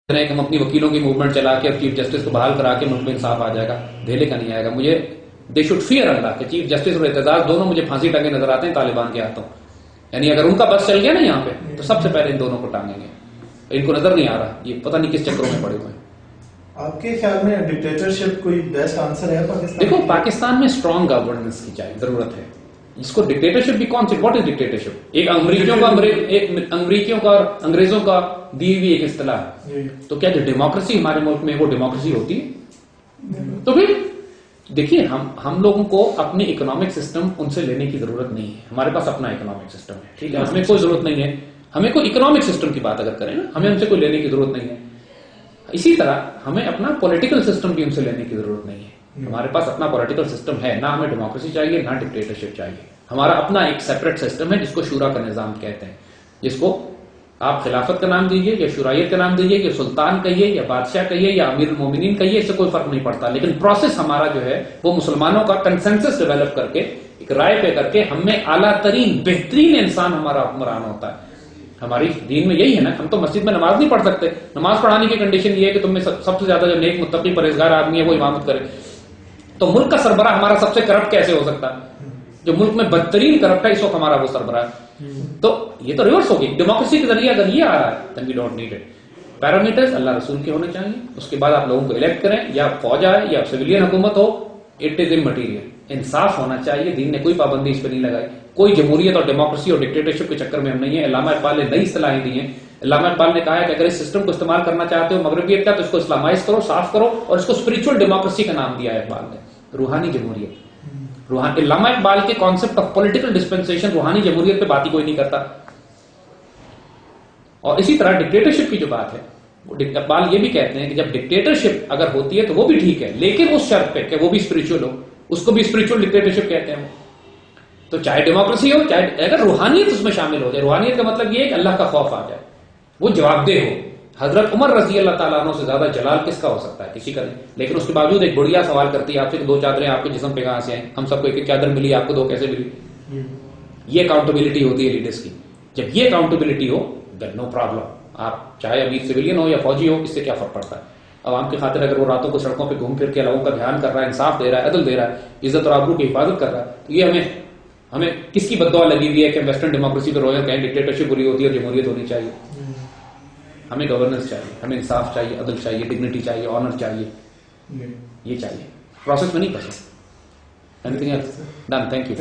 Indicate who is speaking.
Speaker 1: کہ ہم اپنی وکیلوں کی موومنٹ چلا کے اور چیف جسٹس کو بحال کرا کے ملک میں انصاف آ جائے گا، دھیلے کا نہیں آئے گا. مجھے دے شوڈ فیئر اللہ کہ چیف جسٹس اور اعتزاز دونوں مجھے پھانسی ٹنگے نظر آتے ہیں طالبان کے ہاتھوں. یعنی اگر ان کا بس چل گیا نا یہاں پہ تو سب سے پہلے ان دونوں کو ٹانگیں گے. ان کو نظر نہیں آ رہا، یہ پتہ نہیں کس چکروں میں پڑے ہوئے ہیں.
Speaker 2: آپ کے خیال میں ڈکٹیٹرشپ کوئی بیسٹ آنسر ہے پاکستان؟
Speaker 1: دیکھو پاکستان میں اسٹرانگ گورننس کی چاہیے، ضرورت ہے. اس کو ڈکٹیٹرشپ بھی کون سی، واٹ از ڈکٹیٹرشپ؟ ایک امریکیوں کا اور انگریزوں کا دی ہوئی ایک اصطلاح ہے. تو کیا جو ڈیموکریسی ہمارے ملک میں وہ ڈیموکریسی ہوتی ہے؟ تو پھر دیکھیے ہم لوگوں کو اپنی اکنامک سسٹم ان سے لینے کی ضرورت نہیں ہے. ہمارے پاس اپنا اکنامک سسٹم ہے، ٹھیک ہے، ہمیں کوئی ضرورت نہیں ہے. ہمیں کوئی اکنامک سسٹم کی بات اگر کریں نا، ہمیں ان سے کوئی لینے کی ضرورت نہیں ہے. اسی طرح ہمیں اپنا پولیٹیکل سسٹم بھی ان سے لینے کی ضرورت نہیں ہے. ہمارے پاس اپنا پولیٹیکل سسٹم ہے، نہ ہمیں ڈیموکریسی چاہیے نہ ڈکٹیٹرشپ چاہیے. ہمارا اپنا ایک سیپریٹ سسٹم ہے جس کو شورا کا نظام کہتے ہیں، جس کو آپ خلافت کا نام دیجیے یا شورائیت کا نام دیجیے یا سلطان کہیے یا بادشاہ کہیے یا امیر المومنین کہیے، اس سے کوئی فرق نہیں پڑتا. لیکن پروسیس ہمارا جو ہے وہ مسلمانوں کا کنسنسس ڈیولپ کر کے ایک رائے پہ کر کے ہم میں اعلیٰ ترین بہترین انسان ہمارا حکمران ہوتا ہے. ہماری دین میں یہی ہے نا. ہم تو مسجد میں نماز نہیں پڑھ سکتے. نماز پڑھانے کی کنڈیشن یہ ہے کہ تم میں سب سے زیادہ جو نیک متقی پرہیزگار آدمی ہے وہ امامت کرے. تو ملک کا سربراہ ہمارا سب سے کرپٹ کیسے ہو سکتا ہے؟ جو ملک میں بدترین کرپٹ ہے اس وقت ہمارا وہ سربراہ ہے. تو یہ تو ریورس ہوگی. ڈیموکریسی کے ذریعے اگر یہ آ رہا ہے then we don't need it. Parameters اللہ رسول کے ہونے چاہیے. اس کے بعد آپ لوگوں کو الیکٹ کریں، یا فوج آئے یا سویلین حکومت ہو، اٹ از امٹیریل. انصاف ہونا چاہیے. دین نے کوئی پابندی اس پہ نہیں لگائی. کوئی جمہوریت اور ڈیموکریسی اور ڈکٹیٹرشپ کے چکر میں ہم نہیں ہیں. علامہ اقبال نے نئی اصطلاحیں دی ہیں. علامہ اقبال نے کہا ہے کہ اگر اس سسٹم کو استعمال کرنا چاہتے ہو مغربیت کا تو اس کو اسلامائز کرو، صاف کرو، اور اس کو اسپرچل ڈیموکریسی کا نام دیا ہے اقبال نے، روحانی جمہوریت. علامہ اقبال کے کانسیپٹ آف پولیٹیکل ڈسپنسیشن روحانی جمہوریت پہ بات ہی کوئی نہیں کرتا. اور اسی طرح ڈکٹیٹرشپ کی جو بات ہے، اقبال یہ بھی کہتے ہیں کہ جب ڈکٹیٹرشپ اگر ہوتی ہے تو وہ بھی ٹھیک ہے، لیکن اس شرط پہ کہ وہ بھی اسپرچل ہو. اس کو بھی اسپرچل ڈکٹیٹرشپ کہتے ہیں. تو چاہے ڈیموکریسی ہو، چاہے اگر روحانیت اس میں شامل ہو جائے. روحانیت کا مطلب یہ ہے کہ اللہ کا خوف آ جائے، وہ جواب دہ ہو. حضرت عمر رضی اللہ تعالیٰ عنہ سے زیادہ جلال کس کا ہو سکتا ہے؟ کسی کا نہیں. لیکن اس کے باوجود ایک بڑھیا سوال کرتی ہے آپ سے کہ 2 چادریں آپ کے جسم پہ کہاں سے آئیں؟ ہم سب کو ایک چادر ملی، آپ کو 2 کیسے ملی؟ یہ اکاؤنٹیبلٹی ہوتی ہے لیڈرز کی. جب یہ اکاؤنٹیبلٹی ہو then no problem. آپ چاہے ابھی سویلین ہو یا فوجی ہو، اس سے کیا فرق پڑتا ہے؟ عوام کی خاطر اگر وہ راتوں کو سڑکوں پہ گھوم پھر کے لوگوں کا دھیان کر رہا ہے، انصاف دے رہا ہے، عدل دے رہا ہے، عزت اور آبرو کی حفاظت کر رہا ہے، تو یہ ہمیں کس کی بد دعا لگی ہوئی ہے کہ ویسٹرن ڈیموکریسی پہ رویا کہیں ڈکٹیٹرشپ بری ہوتی ہے اور جمہوریت ہونی چاہیے؟ ہمیں گورننس چاہیے، ہمیں انصاف چاہیے، عدل چاہیے، ڈگنیٹی چاہیے، آنر چاہیے. یہ چاہیے. پروسیس میں نہیں پھنسے. Anything else? Done. Thank you.